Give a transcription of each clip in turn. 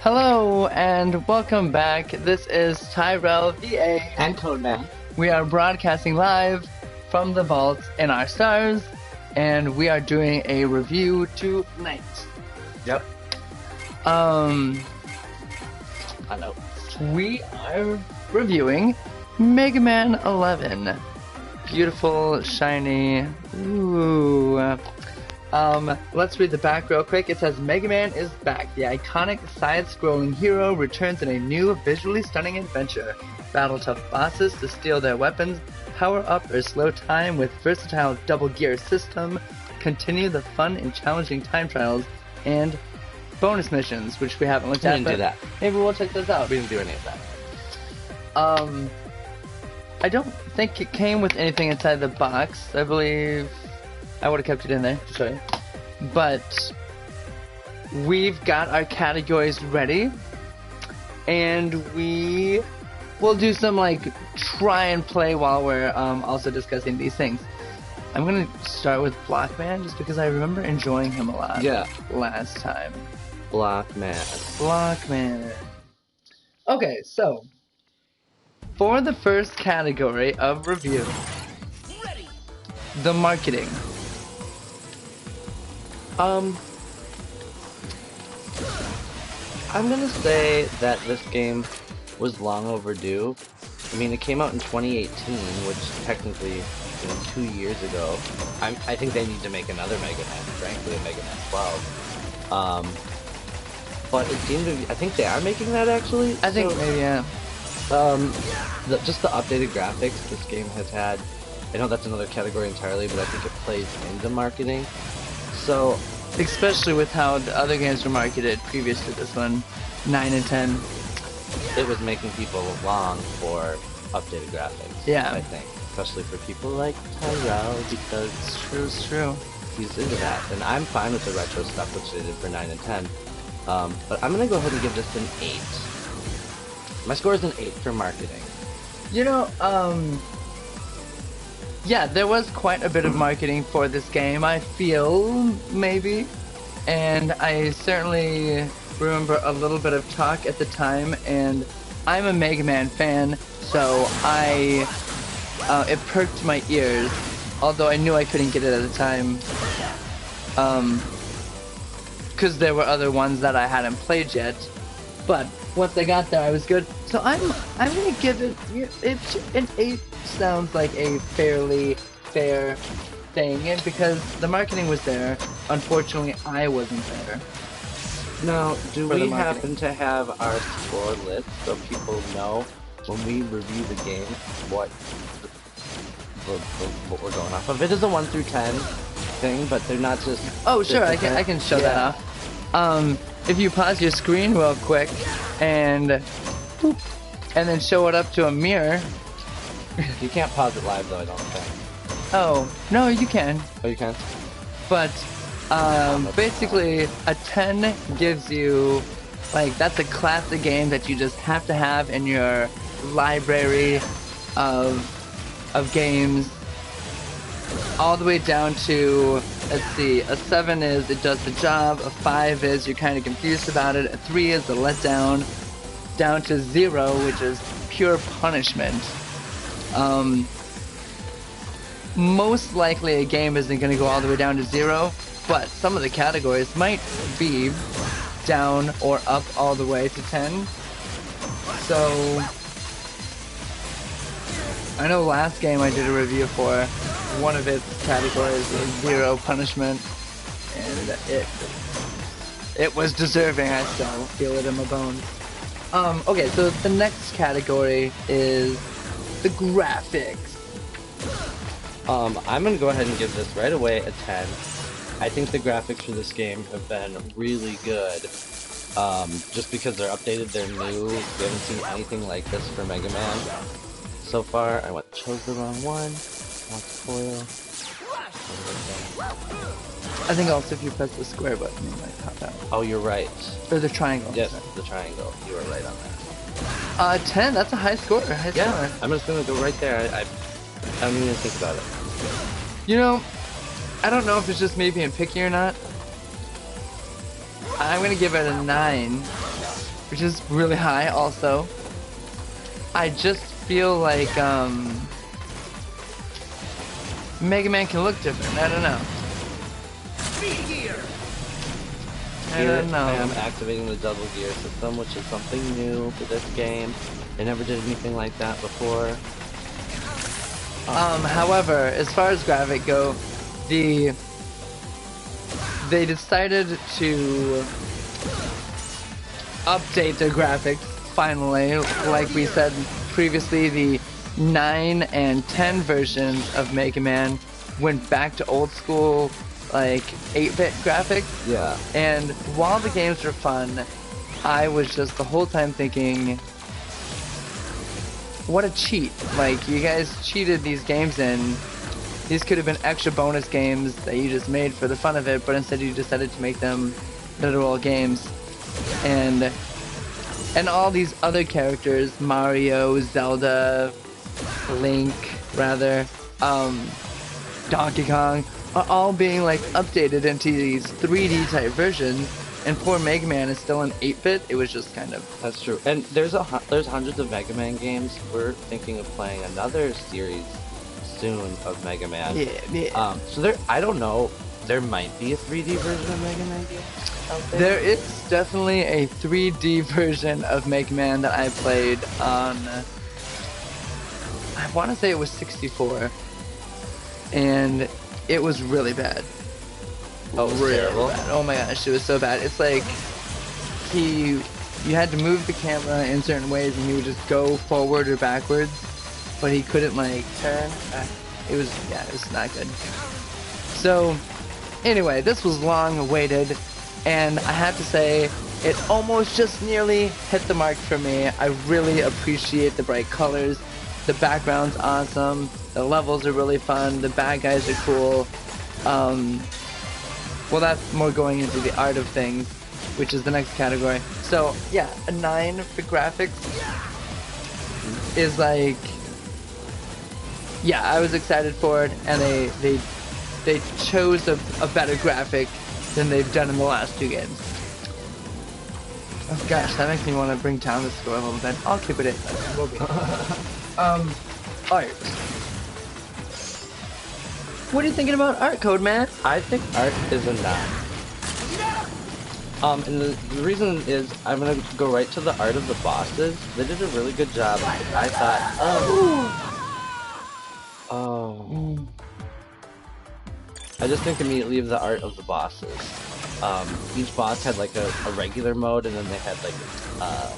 Hello and welcome back. This is Tyrell VA And Codeman. We are broadcasting live from the vault in our stars, and we are doing a review tonight. Yep. Hello. We are reviewing Mega Man 11. Beautiful, shiny. Ooh. Let's read the back real quick. It says, Mega Man is back. The iconic side-scrolling hero returns in a new, visually stunning adventure. Battle tough bosses to steal their weapons, power up or slow time with versatile double gear system, continue the fun and challenging time trials, and bonus missions, which we haven't looked at. We didn't do that. Maybe we'll check those out. We didn't do any of that. I don't think it came with anything inside the box. I believe I would have kept it in there to show you. But we've got our categories ready, and we will do some try and play while we're also discussing these things. I'm gonna start with Blockman just because I remember enjoying him a lot. Yeah. Last time. Blockman. Okay, so for the first category of review, the marketing. I'm gonna say that this game was long overdue. I mean, it came out in 2018, which technically, 2 years ago. I think they need to make another Mega Man, frankly, a Mega Man 12. But it seemed to be, I think they are making that actually. I think maybe, yeah. Just the updated graphics this game has had. I know that's another category entirely, but I think it plays into marketing. So, especially with how the other games were marketed previous to this one, 9 and 10. It was making people long for updated graphics. Yeah. I think, especially for people like Tyrell, because It's true. he's into that, and I'm fine with the retro stuff which they did for 9 and 10. But I'm gonna go ahead and give this an 8. My score is an 8 for marketing. Yeah, there was quite a bit of marketing for this game, I feel, maybe. And I certainly remember a little bit of talk at the time, and I'm a Mega Man fan, so it perked my ears, although I knew I couldn't get it at the time. Because there were other ones that I hadn't played yet. But once I got there, I was good. So I'm gonna give it an 8. Sounds like a fairly fair thing, and because the marketing was there, unfortunately I wasn't there. Now, do For the we marketing. happen to have our score list so people know when we review the game what we're going off of? It is a 1 through 10 thing, but they're not just. Oh sure, I can show that off. If you pause your screen real quick and then show it up to a mirror. You can't pause it live though, I don't think. Oh no, you can. Oh, you can? But basically a 10 gives you that's a classic game that you just have to have in your library of games, all the way down to, let's see, a 7 is it does the job, a 5 is you're kind of confused about it, a 3 is the letdown, down to 0, which is pure punishment. Most likely a game isn't going to go all the way down to 0, but some of the categories might be down or up all the way to 10. So, I know last game I did a review for, one of its categories was 0 punishment, and it was deserving. I still feel it in my bones. Okay, so the next category is the graphics. I'm gonna go ahead and give this right away a 10. I think the graphics for this game have been really good. Just because they're updated, they're new. We haven't seen anything like this for Mega Man so far. I chose the wrong one. Not foil. I think also if you press the square button, it might pop out. Oh, you're right. Or the triangle. Yes, the triangle. You were right on that. 10, that's a high score. Yeah, I'm just gonna go right there. I don't even think about it. I don't know if it's just me being picky or not. I'm gonna give it a 9. which is really high also. I just feel like Mega Man can look different. I don't know. I don't know. I am activating the double gear system, which is something new for this game. They never did anything like that before. However, as far as graphic go, they decided to update their graphics finally. Like we said previously, the 9 and 10 versions of Mega Man went back to old school, like 8-bit graphics. Yeah. And while the games were fun, I was just the whole time thinking, what a cheat. Like, you guys cheated these games in. These could have been extra bonus games that you just made for the fun of it, but instead you decided to make them literal games. And all these other characters, Mario, Zelda, Link, rather, Donkey Kong, are all being like updated into these 3D type versions, and poor Mega Man is still an 8-bit. It was just kind of... That's true. And there's hundreds of Mega Man games. We're thinking of playing another series soon of Mega Man. Yeah. So I don't know, there might be a 3D version of Mega Man game out there. There is definitely a 3D version of Mega Man that I played on... I want to say it was 64. And it was really bad. Oh, really terrible? Bad. Oh my gosh, it was so bad. It's like you had to move the camera in certain ways and he would just go forward or backwards, but he couldn't like turn. It was not good. So anyway, this was long awaited, and I have to say it almost just nearly hit the mark for me. I really appreciate the bright colors. The background's awesome. The levels are really fun. The bad guys are cool. Well, that's more going into the art of things, which is the next category. So, yeah, a 9 for graphics is like... Yeah, I was excited for it, and they chose a better graphic than they've done in the last 2 games. Oh gosh, that makes me want to bring down the score a little bit. I'll keep it at that. Will be. Art. What are you thinking about art, Code Man? I think art is a 9. And the reason is, I'm gonna go right to the art of the bosses. They did a really good job. I thought, I just think immediately of the art of the bosses. Each boss had like a regular mode, and then they had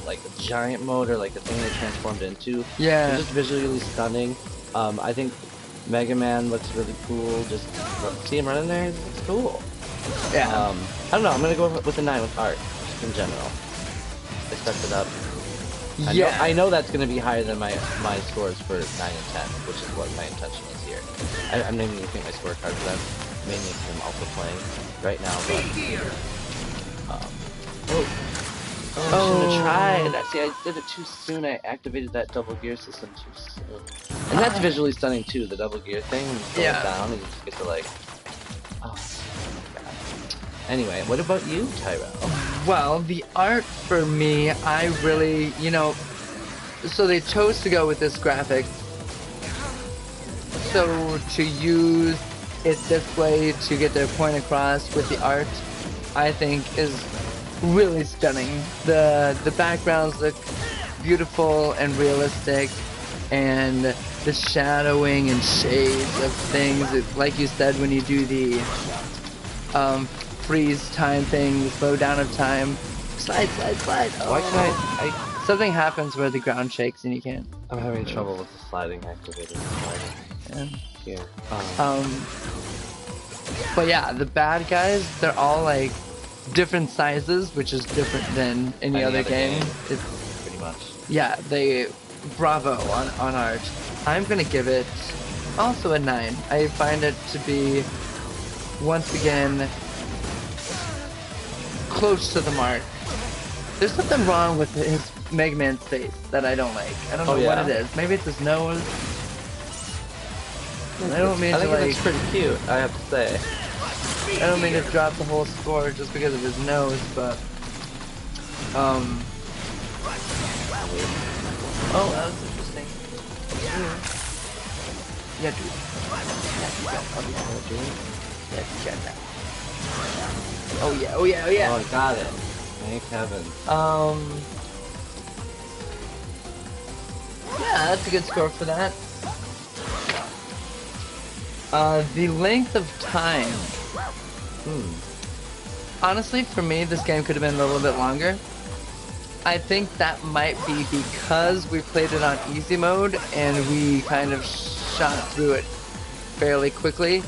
like a giant mode, or like a thing they transformed into. Yeah. It's just visually stunning. I think Mega Man looks really cool. Just see him running there, it looks cool. Yeah. I don't know, I'm gonna go with a 9 with art, just in general. They stepped it up. I know that's gonna be higher than my scores for 9 and 10, which is what my intention is here. I'm not even looking at my scorecard for them, mainly because I'm also playing right now, but... I shouldn't have tried. See, I did it too soon. I activated that double gear system too soon. And that's visually stunning too, the double gear thing. When you slow it down and you just get to like... Oh, God. Anyway, what about you, Tyrell? Well, the art for me, I really, so they chose to go with this graphic. So to use it this way to get their point across with the art, I think is really stunning. The backgrounds look beautiful and realistic, and the shadowing and shades of things, like you said, when you do the freeze time thing, the slow down of time, slide. Oh. Why can I... Something happens where the ground shakes and you can't. I'm having trouble with the sliding activated. Here. But yeah, the bad guys, they're all like different sizes, which is different than any other game. It's pretty much. Yeah, bravo on art. I'm gonna give it also a 9. I find it to be, once again, close to the mark. There's something wrong with his Mega Man's face that I don't like. I don't know what it is. Maybe it's his nose. I don't mean to like... I think it's pretty cute, I have to say. I don't mean to drop the whole score just because of his nose, but personally. Oh, that was interesting. Yeah, dude. Oh yeah, oh yeah, oh yeah. Oh, I got it. Thank heaven. Yeah, that's a good score for that. The length of time. Honestly, for me, this game could have been a little bit longer. I think that might be because we played it on easy mode and we kind of shot through it fairly quickly.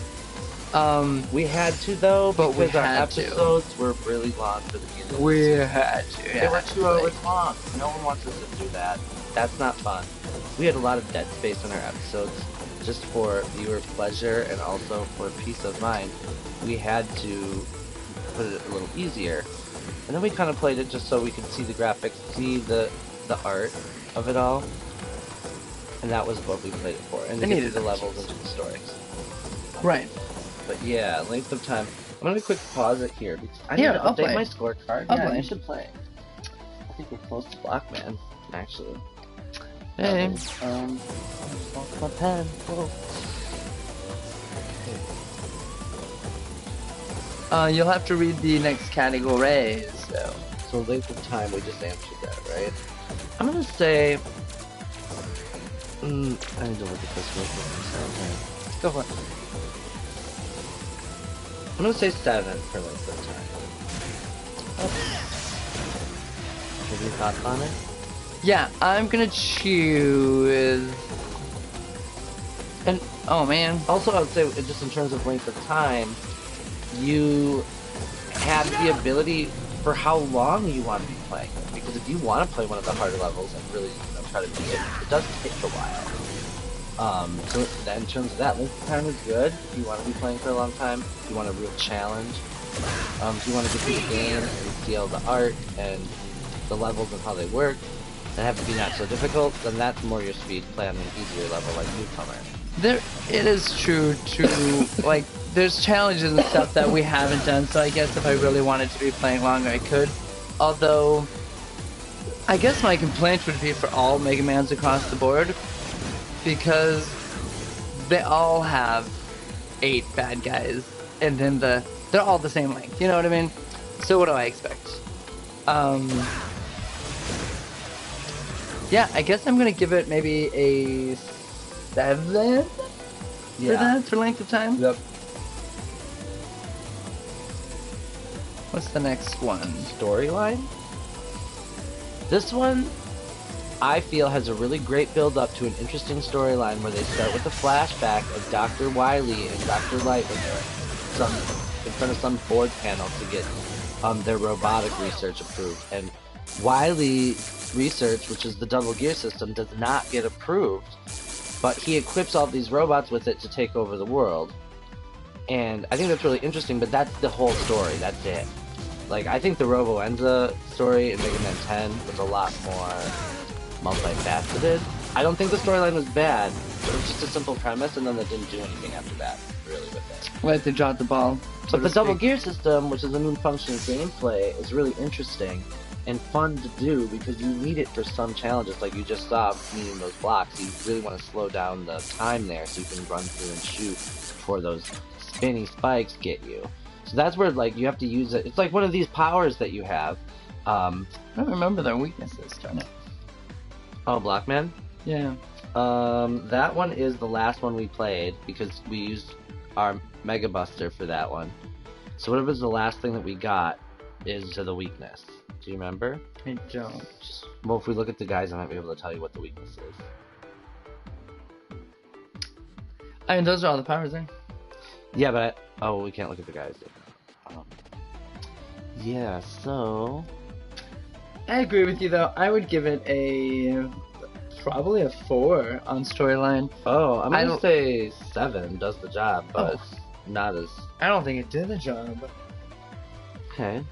We had to though, But we because our had to. episodes were really long for the beginning. We had to. They were 2 hours long. No one wants us to do that. That's not fun. We had a lot of dead space in our episodes, just for viewer pleasure and also for peace of mind. We had to put it a little easier. And then we kind of played it just so we could see the graphics, see the art of it all. And that was what we played it for. And to get to the levels and to the stories. Right. But yeah, length of time. I'm gonna quick pause it here because I need Yeah, to I'll update play. my scorecard. I'll Yeah, play. you should play. I think we're close to Blockman, actually. Hey. Lost my pen. Whoa. You'll have to read the next category. So length of time, we just answered that, right? I'm gonna say. I need to look at this real quick myself. Go for it. I'm gonna say 7 for length of time. Have you thoughts on it? Yeah, I'm gonna choose. And oh man. Also, I would say, just in terms of length of time, you have the ability for how long you want to be playing. Because if you want to play one of the harder levels and really try to beat it, it does take a while. So in terms of that, length of time is good. If you want to be playing for a long time, if you want a real challenge, if you want to get through the game and see all the art and the levels and how they work, and have to be not so difficult, then that's more your speed. Play on an easier level like Newcomer. It is true to like there's challenges and stuff that we haven't done, so I guess if I really wanted to be playing longer I could. Although I guess my complaint would be for all Mega Mans across the board, because they all have 8 bad guys and then they're all the same length, you know what I mean? So what do I expect? Yeah, I guess I'm gonna give it maybe a 7 for that, for length of time. Yep. What's the next one? Storyline? This one, I feel, has a really great build-up to an interesting storyline where they start with a flashback of Dr. Wily and Dr. Light when they're in front of some board panel to get their robotic research approved. And Wily research, which is the double gear system, does not get approved, but he equips all these robots with it to take over the world. And I think that's really interesting, but that's the whole story. That's it. Like, I think the Robo-Enza story in Mega Man 10 was a lot more multifaceted. I don't think the storyline was bad. It was just a simple premise, and then they didn't do anything after that, really, with it. Wait, they dropped the ball. But the double gear system, which is a new function of gameplay, is really interesting and fun to do because you need it for some challenges, like you just saw meeting those blocks. You really want to slow down the time there so you can run through and shoot before those spinning spikes get you. So that's where, like, you have to use it. It's like one of these powers that you have. I don't remember their weaknesses, darn it. Oh, Blockman? Yeah. That one is the last one we played because we used our Mega Buster for that one. So whatever's the last thing that we got is the weakness. Do you remember? I don't. Well, if we look at the guys, I might be able to tell you what the weakness is. I mean, those are all the powers there. Yeah, but oh, we can't look at the guys. Yeah, so I agree with you, though. I would give it probably a 4 on storyline. oh, I'm gonna say 7 does the job, but not as I don't think it did the job. okay.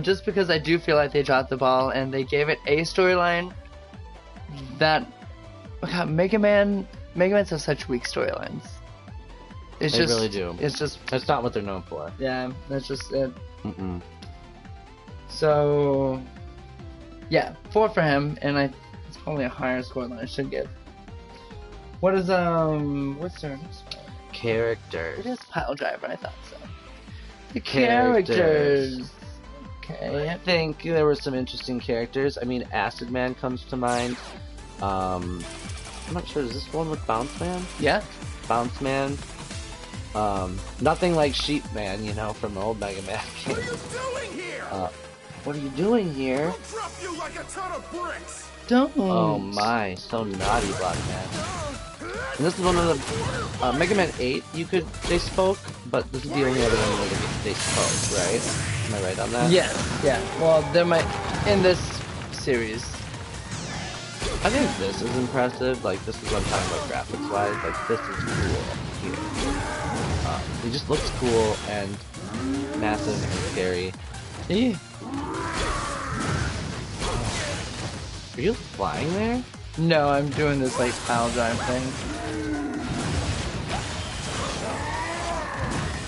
Just because I do feel like they dropped the ball and they gave it a storyline that God, Mega Mans have such weak storylines. It's They just, really do. It's just, That's not what they're known for. yeah, that's just it. Mm-mm. So, yeah, 4 for him, and I It's probably a higher score than I should give. What is what's their next one? Characters. It is Pile Driver, I thought so. The Characters. Okay. I think there were some interesting characters. I mean, Acid Man comes to mind. I'm not sure, is this one with Bounce Man? Yeah. Bounce Man. Nothing like Sheep Man, you know, from the old Mega Man What game. are you doing here? What are you doing here? I'll drop you like a ton of bricks. Don't. Oh my, so naughty, Black Man. And this is one of the Mega Man 8. They spoke, but this is the only other one where they spoke, right? Am I right on that? Yeah. Well, there might in this series. I think this is impressive. Like, this is what I'm talking about graphics-wise. Like, this is cool here. It just looks cool and massive and scary. Yeah. Are you flying there? No, I'm doing this like pile drive thing.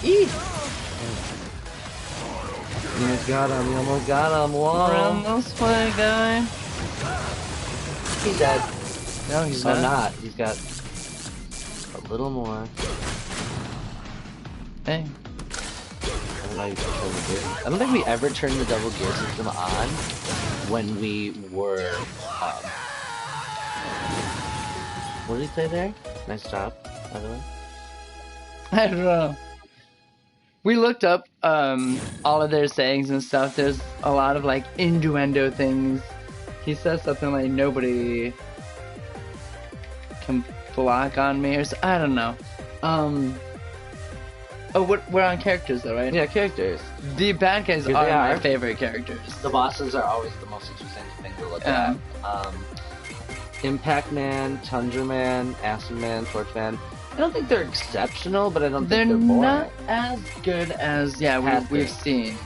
Eee! You almost got him. You almost got him. Around Whoa. this way, guy. He's dead. No, he's Oh, not. not. He's got a little more. Hey. I don't know if you can turn the gear. I don't think we ever turned the double gear system on when we were. What did he say there? Nice job, by the way. I don't know. We looked up all of their sayings and stuff. There's a lot of like innuendo things. He says something like nobody can block on me or so, I don't know. We're on characters though, right? Yeah, characters. The bad guys Here are they my are. favorite characters. The bosses are always the most interesting thing to look Yeah. at. Impact Man, Tundra Man, Acid Man, Torch Man. I don't think they're exceptional, but I don't They're think they're boring. not as good as Has we've been. seen.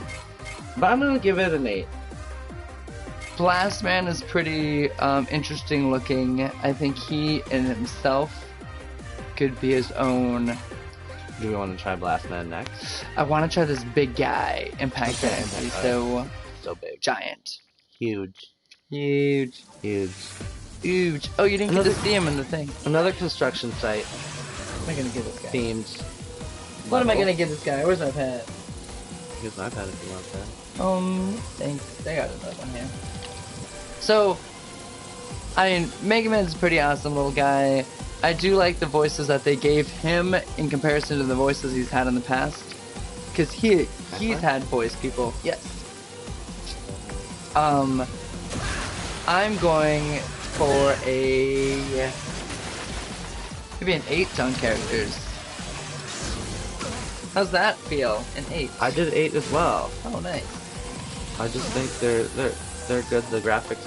But I'm gonna give it an 8. Blast Man is pretty interesting looking. I think he in himself could be his own. Do we want to try Blast Man next? I want to try this big guy, Impact Okay, Man. He's Impact so So big. giant. Huge. Huge. Huge. Huge. Oh, you didn't get Another- to see him in the thing. Another construction site What am I gonna give this guy? themed. What am I level. gonna give this guy? Where's my pet? Here's my pad if you want that. Thanks. They got another one here. So, I mean, Mega Man's a pretty awesome little guy. I do like the voices that they gave him in comparison to the voices he's had in the past. Because he's had voice people. Yes. I'm going for maybe an 8 on characters. How's that feel? An 8. I did 8 as well. Oh, nice. I just think they're good. The graphics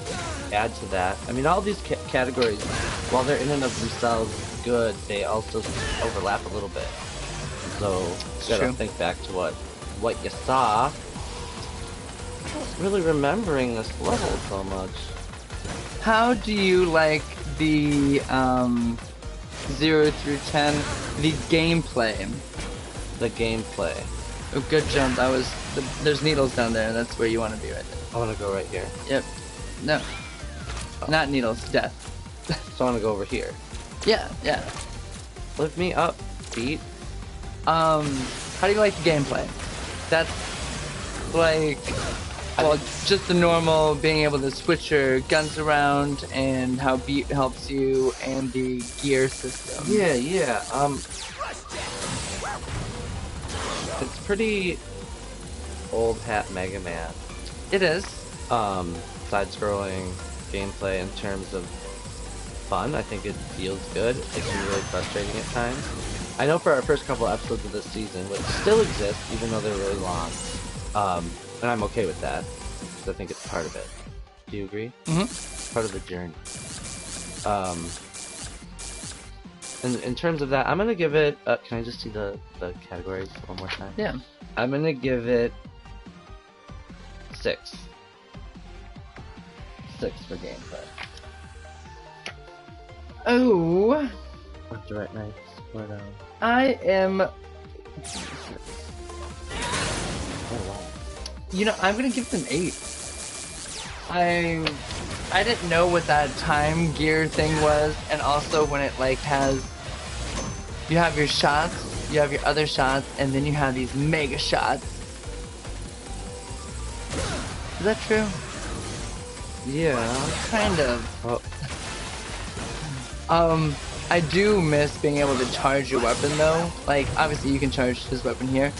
add to that. I mean, all these categories, while they're in and of themselves good, they also overlap a little bit. So you gotta true. think back to what you saw. I was really remembering this level so much. How do you like the 0 through 10, the gameplay? The gameplay. Oh, good jump. There's needles down there. That's where you want to be right there. I want to go right here. Yep. No. Oh. Not needles. Death. So I want to go over here. Yeah. Lift me up, feet. How do you like the gameplay? That's like, well, just the normal being able to switch your guns around and how beat helps you and the gear system. Yeah. It's pretty old hat Mega Man. It is. Side-scrolling gameplay in terms of fun. I think it feels good. It can be really frustrating at times. I know for our first couple episodes of this season, which still exist, even though they're really long, and I'm okay with that, because I think it's part of it. Do you agree? Mm-hmm. Part of the journey. In terms of that, I'm gonna give it. Can I just see the categories one more time? Yeah. I'm gonna give it 6. 6 for gameplay. Oh, Left to right, nice. Where down? I am. Oh wow. You know, I'm gonna give them 8. I didn't know what that time gear thing was, and also when it like has, you have your shots, you have your other shots, and then you have these mega shots. Is that true? Yeah. Kind of. Oh. I do miss being able to charge your weapon though. Like, obviously you can charge his weapon here,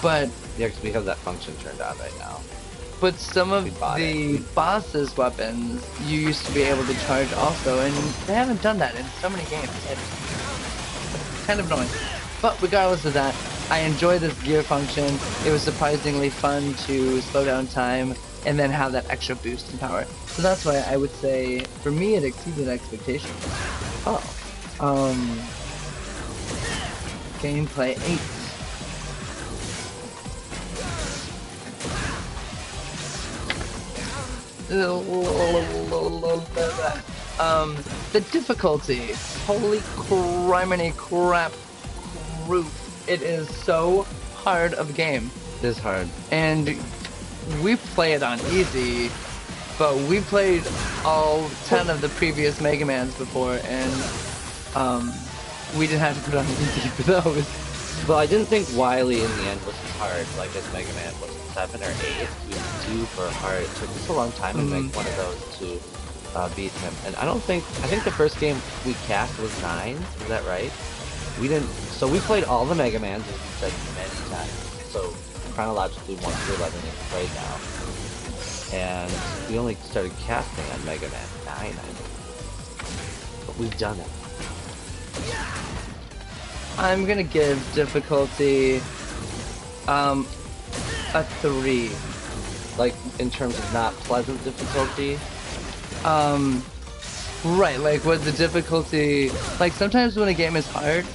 but Yeah, because we have that function turned on right now. some of We bought the boss's weapons you used to be able to charge also, and they haven't done that in so many games. It's kind of annoying. But regardless of that, I enjoy this gear function. It was surprisingly fun to slow down time and then have that extra boost in power. So that's why I would say, for me, it exceeded expectations. Oh. Gameplay 8. The difficulty. Holy criminy crap roof. It is so hard of a game. It is hard. And we play it on easy, but we played all 10 of the previous Mega Mans before, and we didn't have to put on easy for those. Well, I didn't think Wily in the end was as hard, like as Mega Man was 7 or 8. He was due for hard. It took us a long time to make one of those to beat him. And I think the first game we cast was 9, is that right? We didn't, so we played all the Mega Mans, as you said, many times. So chronologically 1 through 11 is played now. And we only started casting on Mega Man 9, I believe. But we've done it. I'm gonna give difficulty a 3. Like, in terms of not pleasant difficulty? Right, like with the difficulty, like sometimes when a game is hard,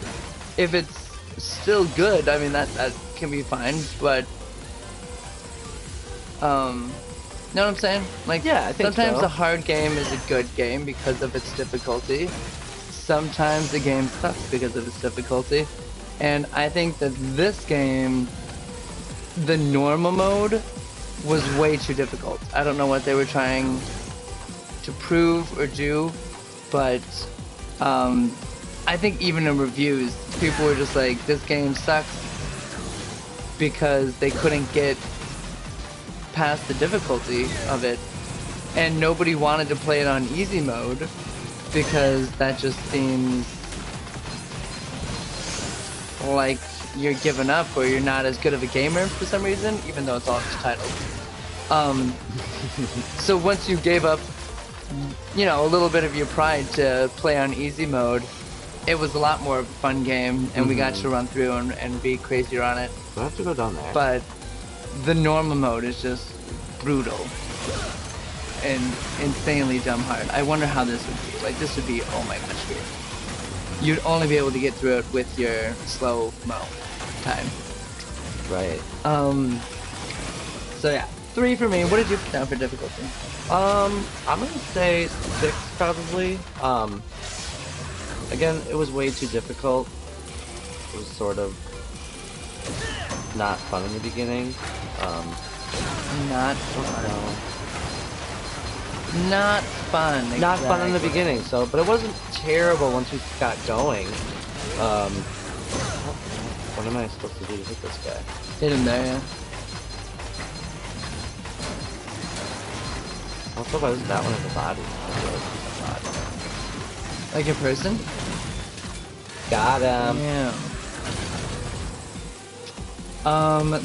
if it's still good, I mean that can be fine, but know what I'm saying? Like, yeah, I think sometimes so. a hard game is a good game because of its difficulty. Sometimes the game sucks because of its difficulty. And I think that this game, the normal mode, was way too difficult. I don't know what they were trying to prove or do, but I think even in reviews, people were just like, this game sucks because they couldn't get past the difficulty of it, and nobody wanted to play it on easy mode because that just seems like you're giving up or you're not as good of a gamer for some reason, even though it's all just titles. So once you gave up, you know, a little bit of your pride to play on easy mode, it was a lot more of a fun game, and we got to run through and be crazier on it. We'll have to go down there. But the normal mode is just brutal and insanely dumb hard. I wonder how this would be. Like, this would be, oh my gosh, weird. You'd only be able to get through it with your slow-mo time. Right. So yeah, 3 for me. What did you put down for difficulty? I'm gonna say 6 probably. Again, it was way too difficult. It was sort of not fun in the beginning. Not fun. Not fun. Not fun in the exactly. beginning. So, but it wasn't terrible once we got going. What am I supposed to do to hit this guy? Hit him there, yeah. Also, if I was that one in the body. Like a person? Got him. Yeah.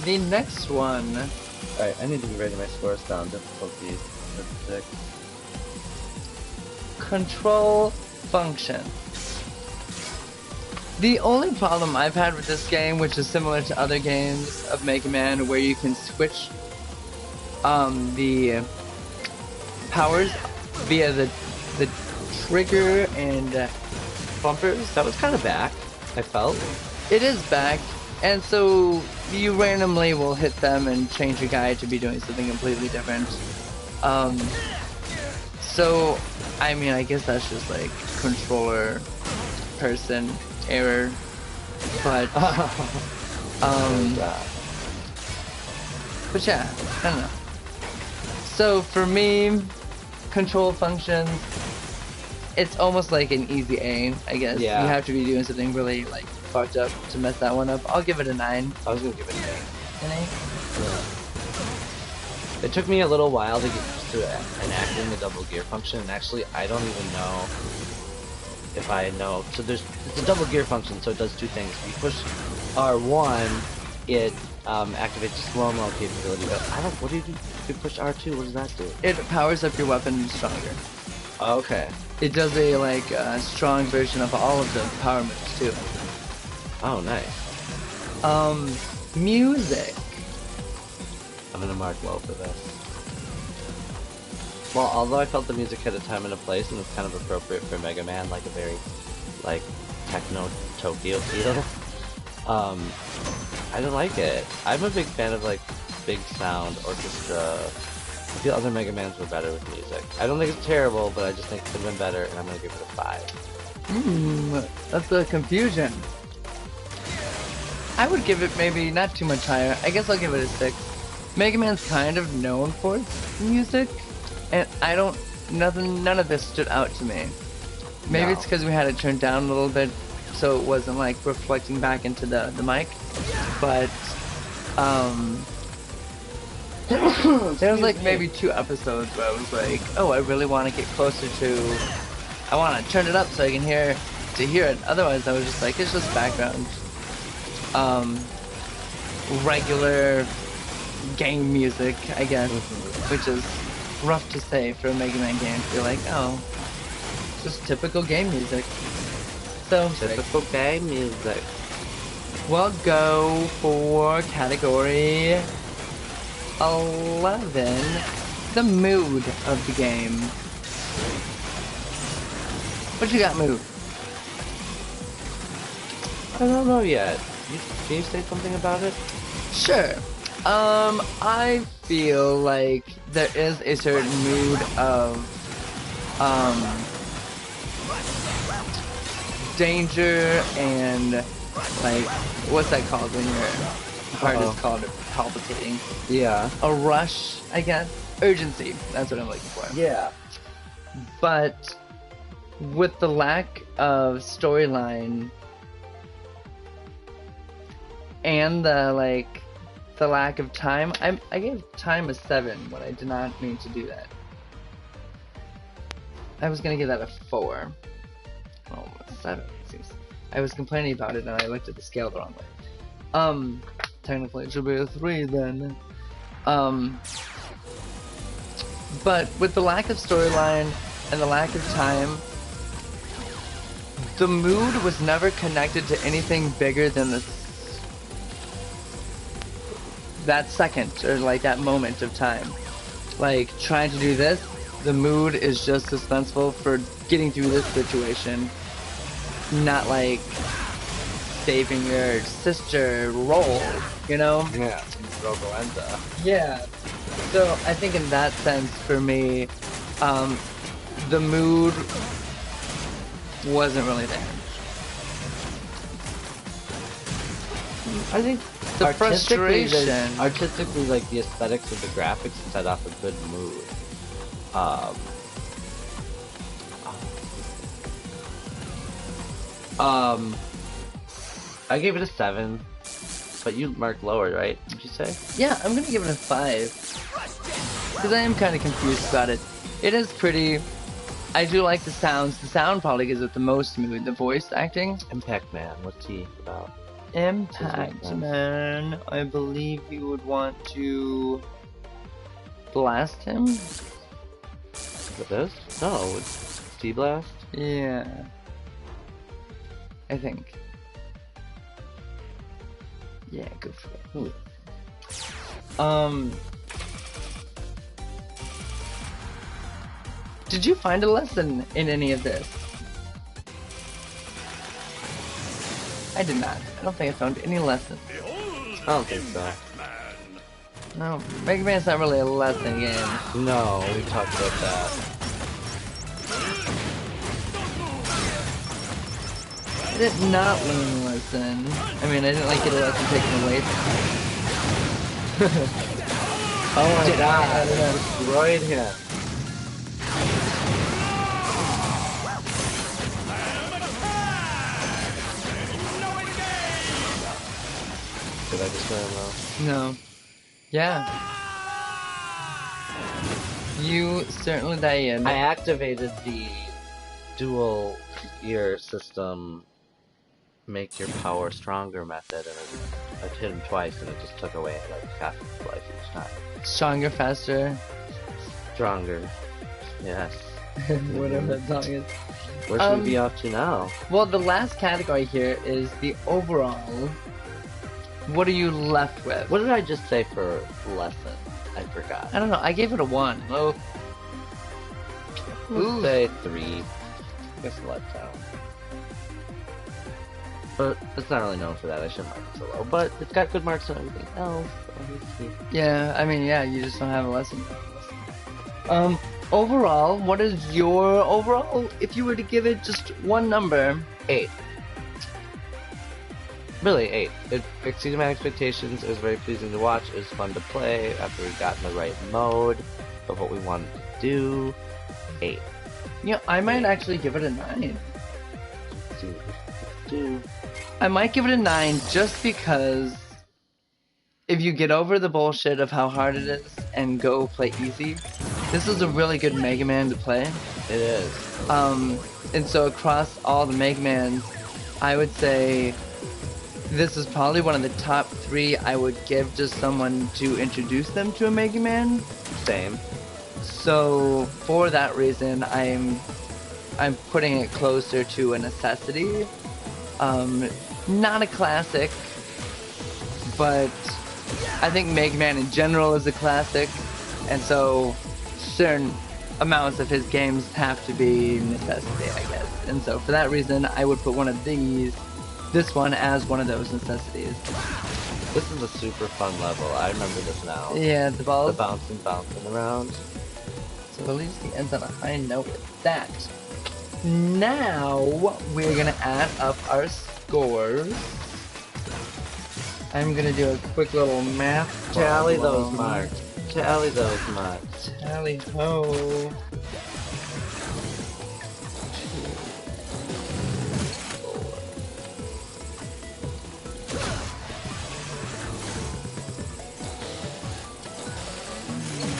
The next one. Alright, I need to be writing my scores down. Difficulty 6. Control function. The only problem I've had with this game, which is similar to other games of Mega Man, where you can switch the powers via the trigger and bumpers. That was kind of back, I felt. It is back, and so you randomly will hit them and change your guy to be doing something completely different. So, I mean, I guess that's just like controller person error, but but yeah, I don't know. So for me, control functions, it's almost like an easy A, I guess. Yeah. You have to be doing something really like fucked up to mess that one up. I'll give it a 9. I was gonna give it an 8. An 8? It took me a little while to get used to enacting the double gear function, and actually I don't even know if I know. So it's a double gear function, so it does two things. If you push R1, it activates the slow-mo capability. But I don't. What do you do? If you push R2, what does that do? It powers up your weapon stronger. Okay. It does a like strong version of all of the power moves too. Oh, nice. Music. I'm gonna mark low for this. Well, although I felt the music had a time and a place and was kind of appropriate for Mega Man, like a very, like, techno Tokyo feel, I don't like it. I'm a big fan of, like, big sound, orchestra. I feel other Mega Mans were better with music. I don't think it's terrible, but I just think it could have been better, and I'm gonna give it a 5. That's a confusion. I would give it maybe not too much higher. I guess I'll give it a 6. Mega Man's kind of known for its music, and none of this stood out to me. Maybe it's because we had it turned down a little bit, so it wasn't like reflecting back into the mic. But there was like maybe 2 episodes where I was like, oh, I really want to get closer to. I want to turn it up so I can hear it. Otherwise, I was just like, it's just background. Regular game music, I guess, which is rough to say for a Mega Man game to be like, oh, it's just typical game music. So, Typical game music. we'll go for category 11, the mood of the game. What you got, mood? I don't know yet. Can you say something about it? Sure. I feel like there is a certain mood of, danger and, like, what's that called when your heart is called palpitating? Yeah. A rush, I guess? Urgency, that's what I'm looking for. Yeah. But with the lack of storyline and the lack of time, I gave time a 7 when I did not mean to do that. I was gonna give that a 4. Oh, 7. Seems. I was complaining about it and I looked at the scale the wrong way. Technically it should be a 3 then. But with the lack of storyline and the lack of time, the mood was never connected to anything bigger than that second, or like that moment of time. Like, trying to do this, the mood is just suspenseful for getting through this situation. Not like saving your sister role, you know? Yeah. Roboenza. Yeah. So I think in that sense, for me, the mood wasn't really there. I think The frustration. Artistically, like the aesthetics of the graphics set off a good mood. I gave it a 7, but you marked lower, right? Did you say? Yeah, I'm gonna give it a 5. Because I am kind of confused about it. It is pretty. I do like the sounds. The sound probably gives it the most mood. The voice acting. Impact Man, what's he about? Impact Man. I believe you would want to blast him. Is it this? No, it's D-Blast? Yeah. I think. Yeah, go for it. Did you find a lesson in any of this? I did not. I don't think I found any lesson. I don't think so. No, Mega Man's not really a lesson game. No, we talked about that. I did not learn a lesson. I mean, I didn't like get a lesson taken away from me. Oh my Did god. I destroyed him. Did I destroy him though? No. Yeah. You certainly did. I activated the dual ear system make your power stronger method, and I've hit him twice and it just took away like half his life each time. Stronger, faster. Stronger. Yes. Whatever that song is. Where should we be off to now? Well, the last category here is the overall. What are you left with? What did I just say for lesson? I forgot. I don't know. I gave it a 1. Oh. Let's say 3. I guess a letdown. But it's not really known for that. I shouldn't mark it so low. But it's got good marks on everything else. Obviously. Yeah, I mean, yeah, you just don't have a lesson. Overall, what is your overall, if you were to give it just one number? 8. Really, 8. It exceeded my expectations. It was very pleasing to watch. It was fun to play after we got in the right mode of what we wanted to do. 8. Yeah, I might actually give it a 9. Do. I might give it a 9 just because if you get over the bullshit of how hard it is and go play easy, this is a really good Mega Man to play. It is. And so across all the Mega Mans, I would say this is probably one of the top 3 I would give just someone to introduce them to a Mega Man. Same. So for that reason, I'm putting it closer to a necessity. Not a classic, but I think Mega Man in general is a classic, and so certain amounts of his games have to be necessity, I guess. And so for that reason, I would put one of this one as one of those necessities. This is a super fun level. I remember this now. Yeah, the balls. The bouncing around. So at least he ends on a high note with that. Now we're gonna add up our scores. I'm gonna do a quick little math. Tally those problem. marks. Tally those marks. Tally ho.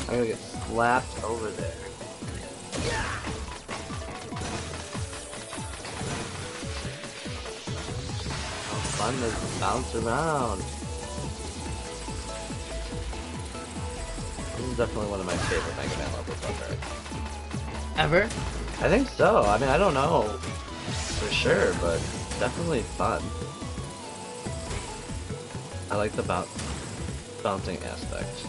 I'm gonna get slapped over there. How fun to bounce around. This is definitely one of my favorite Mega Man levels ever. Ever? I think so. I mean, I don't know for sure, but definitely fun. I like the bouncing aspect.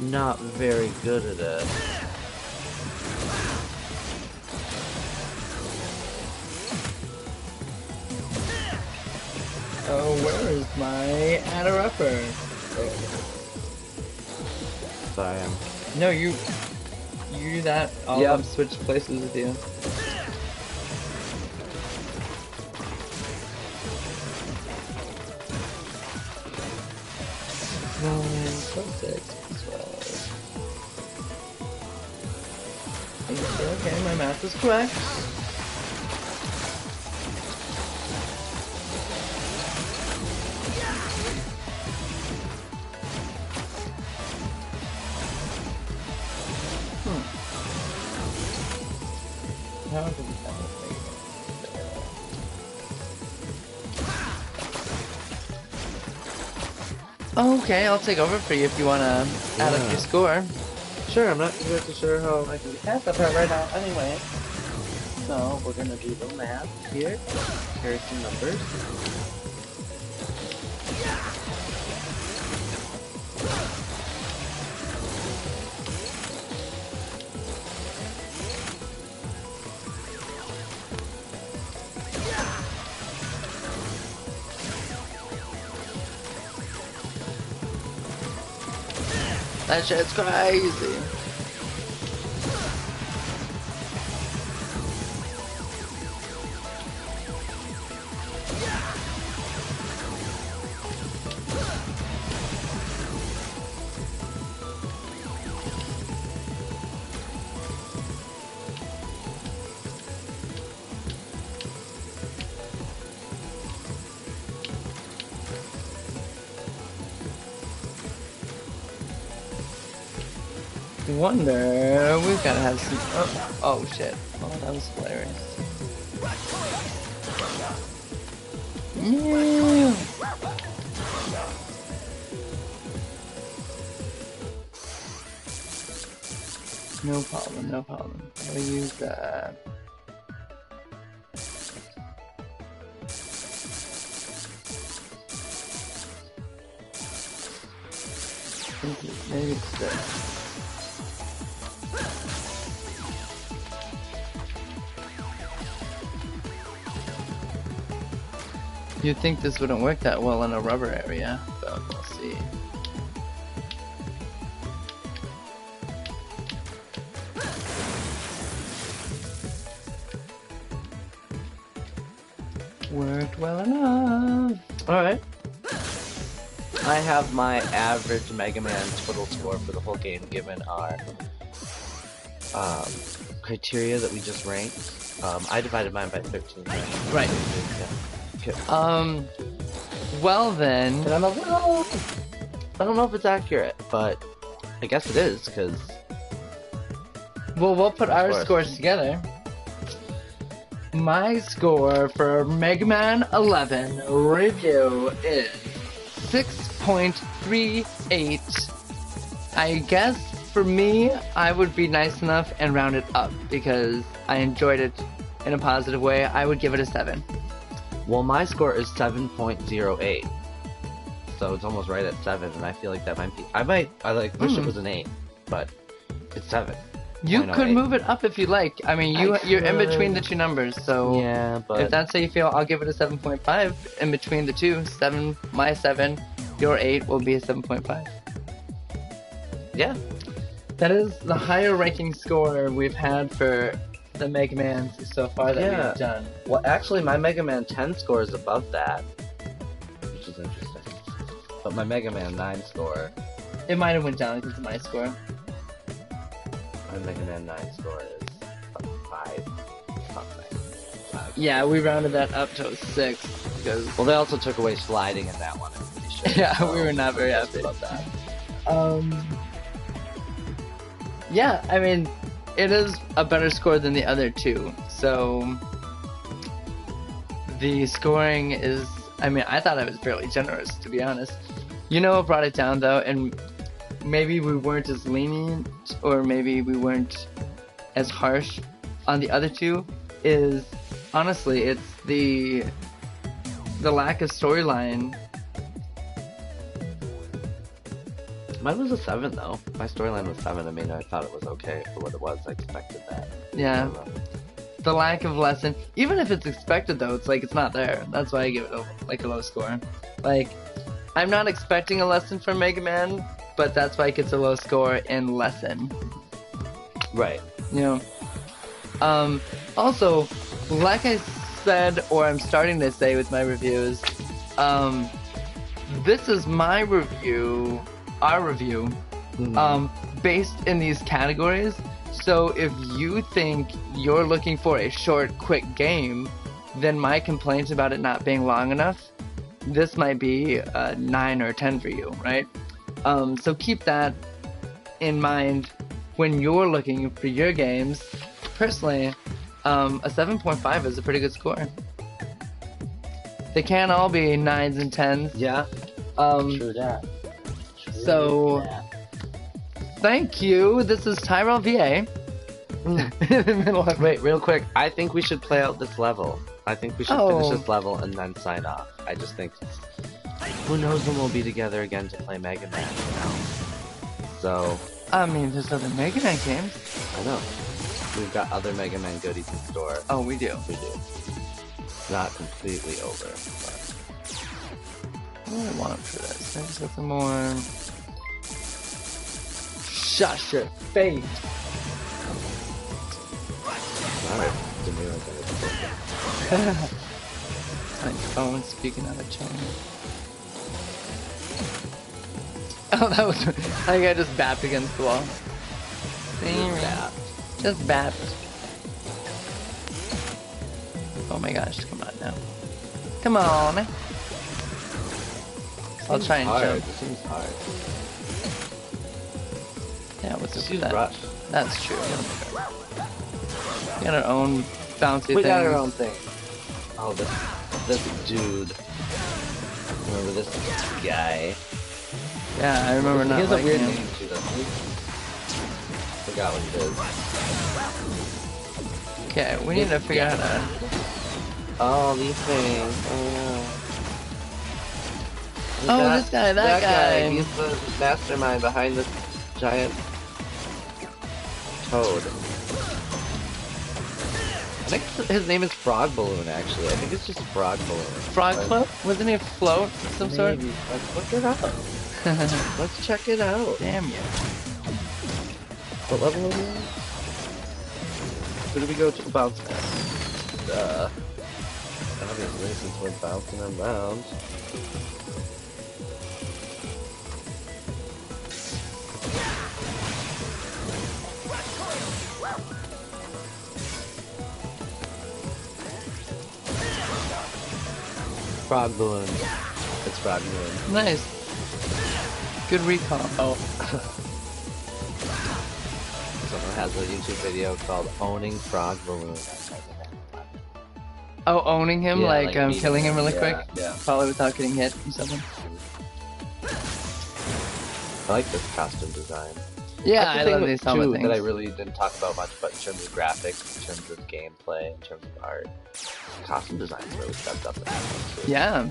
Not very good at it. Oh, where is my adder-upper? Sorry, No, you do that. I'll Yep. switch places with you. Nine plus 6 plus 12. Okay, my math is correct. How do we have it? Okay, I'll take over for you if you want to add up Yeah. your score. Sure, I'm not exactly sure how I can get That's the part right now anyway. So we're gonna do the math here. Here's some numbers. That shit's crazy. wonder we've gotta have some. Oh shit! Oh, that was hilarious. Yeah. No problem, no problem. I'll use that. Maybe it's this. You'd think this wouldn't work that well in a rubber area, but we'll see. Worked well enough. Alright. I have my average Mega Man total score for the whole game given our criteria that we just ranked. I divided mine by 13. Right. Yeah. Okay. Well then. And I'm a little... I don't know if it's accurate, but I guess it is, because... Well, we'll put our course. scores together. My score for Mega Man 11 review is 6.38. I guess for me, I would be nice enough and round it up because I enjoyed it in a positive way. I would give it a 7. Well, my score is 7.08. So it's almost right at 7, and I feel like that might be... I wish it was an 8, but it's 7. You could 0.08. move it up if you like. I mean, you're in between the two numbers, so Yeah, but... if that's how you feel, I'll give it a 7.5 in between the two. 7, my 7, your 8 will be a 7.5. Yeah. That is the higher ranking score we've had for the Mega Mans so far that Yeah. we've done. Well, actually, my Mega Man 10 score is above that, which is interesting. But my Mega Man 9 score, It might have went down because of my score. my Mega Man 9 score is 5 something. 5. Yeah, we rounded that up to a 6 because Well, they also took away sliding in that one, I'm pretty sure. yeah, So, we were not very just happy. about that. Yeah, I mean, it is a better score than the other two. So the scoring is, I mean, I thought it was fairly generous, to be honest. You know what brought it down though, and maybe we weren't as lenient, or maybe we weren't as harsh on the other two, is honestly, it's the lack of storyline. Mine was a 7, though. My storyline was 7. I mean, I thought it was okay for what it was. I expected that. Yeah. The lack of lesson, even if it's expected though, it's like it's not there. That's why I give it a low score. Like, I'm not expecting a lesson from Mega Man, but that's why it gets a low score in lesson. Right. You know. Also, like I said, or I'm starting to say with my reviews, this is my review, our review, based in these categories. So if you think you're looking for a short, quick game, then my complaints about it not being long enough, this might be a 9 or 10 for you, right? So keep that in mind when you're looking for your games. Personally, a 7.5 is a pretty good score. They can't all be 9s and 10s. Yeah. True that. So, thank you. This is Tyrell VA. In the middle of Wait, real quick. I think we should play out this level. I think we should finish this level and then sign off. I just think who knows when we'll be together again to play Mega Man, you know? So, I mean, there's other Mega Man games. I know. We've got other Mega Man goodies in store. Oh, we do. We do. It's not completely over, but... What do I want for this? Maybe something more... Shut your face! Alright, didn't realize that was My phone speaking out of turn. Oh, that was... I think I just bapped against the wall. Just bapped. Oh my gosh, come on now. Come on. I'll try and hard. jump. This seems hard. Yeah, what's up Just with use that? Rush. That's true. We got our own bouncy We things. got our own thing. Oh, this dude. Remember this guy? Yeah, I remember He not has a liking weird him. name too, doesn't he? Forgot what it is. Okay, we need to figure out how to... Oh, these things. Oh, Oh, no. this guy, that guy. He's the mastermind behind this giant toad. I think his name is Frog Balloon, actually. I think it's just Frog Balloon. Frog float? Wasn't he a float of some sort? Maybe. Let's look it up. Let's check it out. Damn you. What level are we on? Who did we go to? Bounce pad. Obviously, since we're bouncing around. Frog Balloon. It's Frog Balloon. Nice. Good recall. Oh. Someone has a YouTube video called Owning Frog Balloon. Oh, owning him, Yeah, like beating killing him really quick? Yeah. Probably without getting hit or something. I like this costume design. Yeah, That's the I thing love with these helmet two things. that I really didn't talk about much, but in terms of graphics, in terms of gameplay, in terms of art, costume design's really stepped up in that one too. Yeah.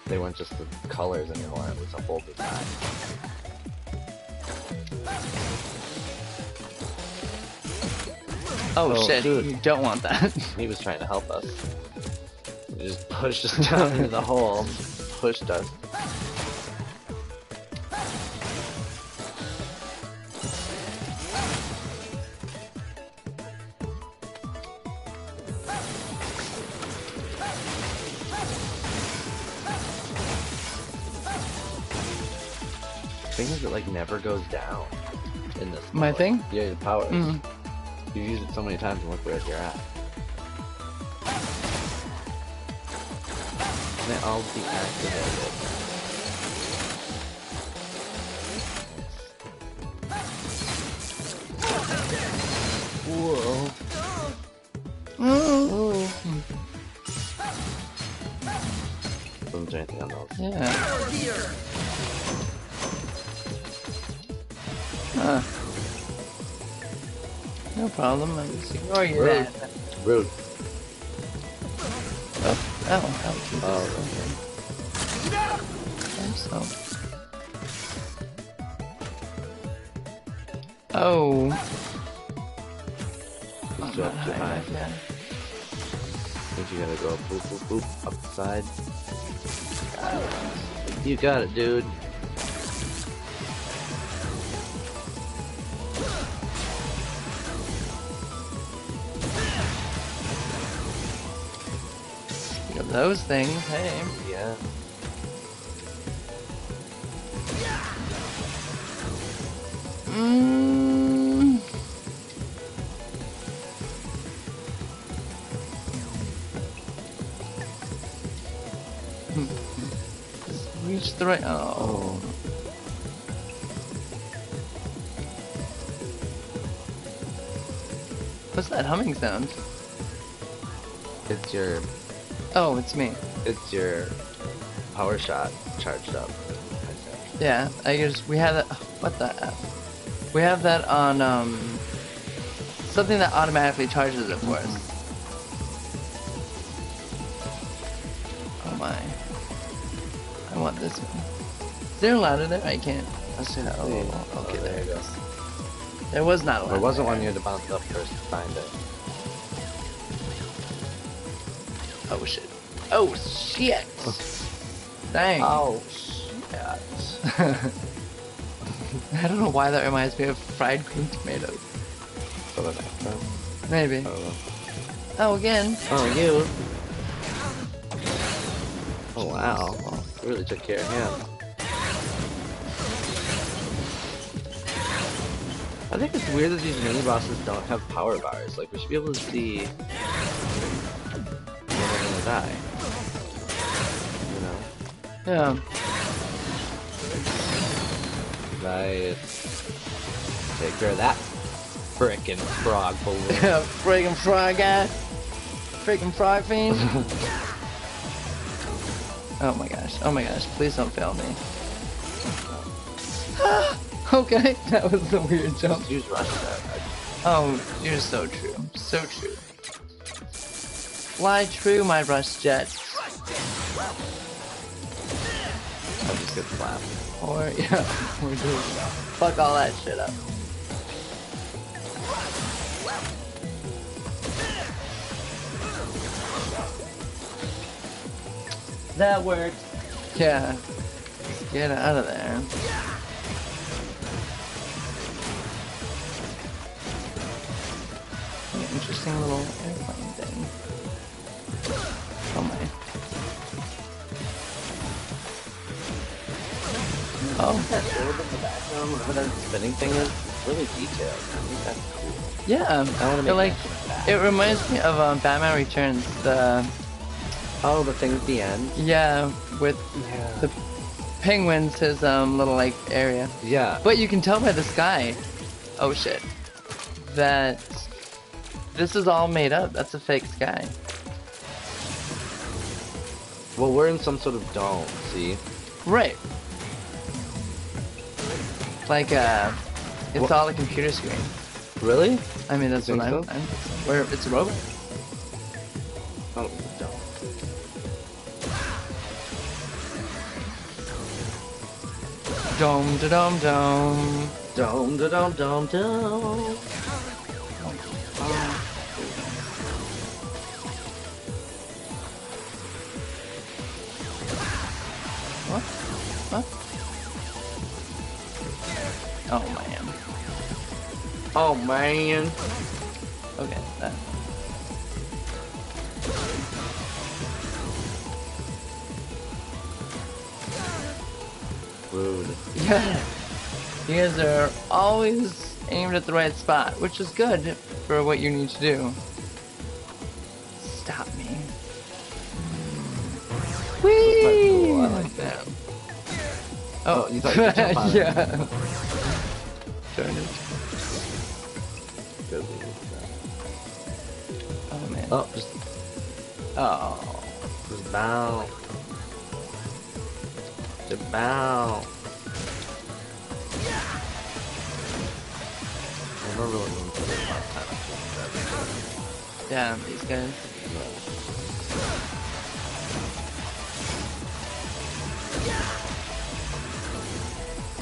They weren't just the colors anymore, it was a whole design. Oh, Oh, shit, dude. you don't want that. He was trying to help us. He just pushed us down into the hole. Pushed us. The thing is, it like never goes down in this. My mode. thing? Yeah, your powers. Mm. You use it so many times and look where you're at. They all deactivated. Whoa. Doesn't do anything on those. Yeah. Huh. No problem, I'll just ignore you Rude. then. Rude. Oh, I'll keep Oh, this. So. Oh. Good job, High Jemai. enough, yeah. Think you gotta go boop boop boop up the side. You got it, dude. Pick up those things, hey. Yeah. Mm. Just reach the right. Oh. What's that humming sound? It's your power shot charged up. I think. Yeah, I guess we have that. What the F? We have that on something that automatically charges it for us. Oh my! I want this one. Is there a ladder there? I can't. That's it. Oh, okay, there you go. There was not a ladder. There wasn't one you had to bounce up first to find it. Oh shit! Oh shit! Dang! Oh, I don't know why that reminds me of fried green tomatoes. so the next time. Maybe. I don't know. Oh, again. Oh, you. Oh, wow. Well, you really took care of him. I think it's weird that these mini bosses don't have power bars. Like, we should be able to see when they're gonna die. You know? Yeah. Nice. take care of that frickin' frog balloon. Friggin' frog guy. Freaking frog fiend. Oh my gosh. Oh my gosh. Please don't fail me. Okay. That was a weird jump. Use rush that. Oh, you're so true. So true. Fly true, my rush jet. That just gets slapped. Or, yeah, we're doing fuck all that shit up. That worked. Yeah. Get out of there. An interesting little airplane thing. Oh my. Oh. That build in the background, whatever that spinning thing is, really detailed. I think that's cool. Yeah, I wanna make like mention of that. it reminds me of Batman Returns. The Oh, the thing at the end? yeah, with Yeah. the penguins, his little like area. Yeah. But you can tell by the sky. Oh shit. That this is all made up. That's a fake sky. Well, we're in some sort of dome, see? Right. Like it's What? all a computer screen. Really? I mean that's You what think I'm where it's a robot. Oh, dome. Dome da dome dome. Dome, da dome, dome, dome. What? What? Oh man. Oh, man. Okay, that. Rude. Yeah. You guys are always aimed at the right spot, which is good for what you need to do. Stop me. Whee! cool, I like that. Oh, you thought you could jump on it. yeah. Darn it. Good. Oh man. Oh, just Oh. bow. Just bow. I never really moved to this last time. Yeah, these guys.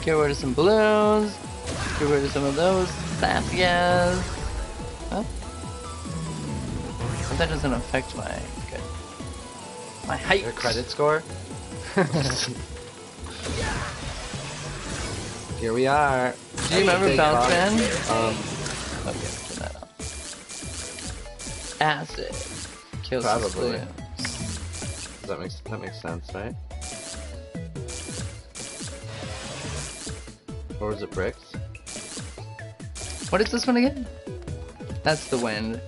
Get rid of some balloons. Get rid of some of those sapiens. Huh? But that doesn't affect my good. My height. Your credit score? Here we are. Do you remember Big Bounce box. Man? Okay. Turn that off. Acid. Kills Probably. balloons. That makes sense, right? Or is it bricks? What is this one again? That's the wind.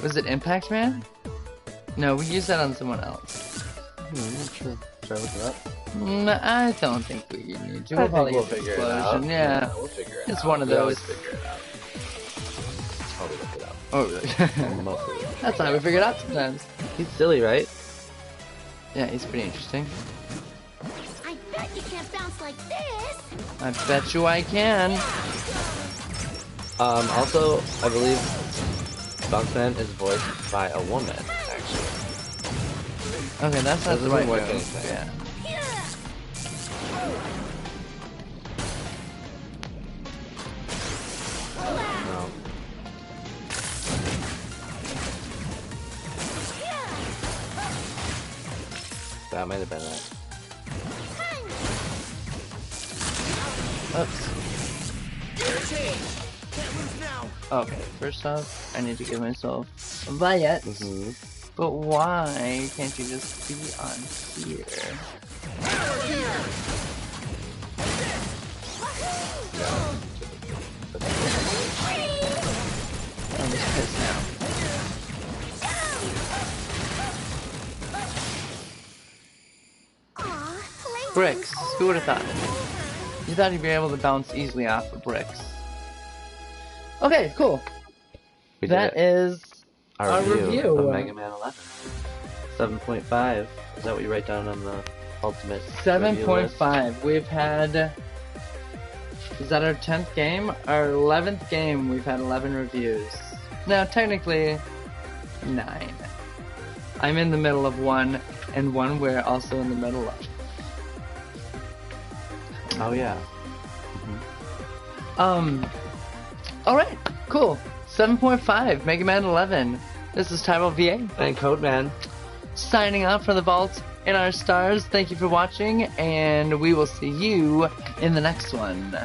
Was it Impact Man? No, we used that on someone else. I'm not sure. Should I look it up? I don't think we need to. I think probably we'll use figure it out. Explosion, Yeah. We'll figure it out. It's one of We always those. figure it out. Probably look it up. Oh, really? Mostly. That's how we figure it out sometimes. He's silly, right? Yeah, he's pretty interesting. I bet you can't bounce like this. I bet you I can. Also, I believe Bunkman is voiced by a woman, actually. Okay, that's not the Doesn't right work move. anything. Yeah. No. That might have been it. Oops. Can't lose now. Okay, first off, I need to give myself a Viet. Mm-hmm. But why can't you just be on here? I'm just pissed now. Aw, Bricks. Who would have thought? You thought you'd be able to bounce easily off of bricks. Okay, cool. We did That it. is Our our review. of Mega Man 11. 7.5. Is that what you write down on the ultimate review list? 7.5. We've had... Is that our 10th game? Our 11th game, we've had 11 reviews. Now, technically, 9. I'm in the middle of one, and one we're also in the middle of. Oh yeah. Alright, cool. 7.5, Mega Man 11. This is Tyrell VA. And Codeman. Signing off from the vault in our stars. Thank you for watching, and we will see you in the next one.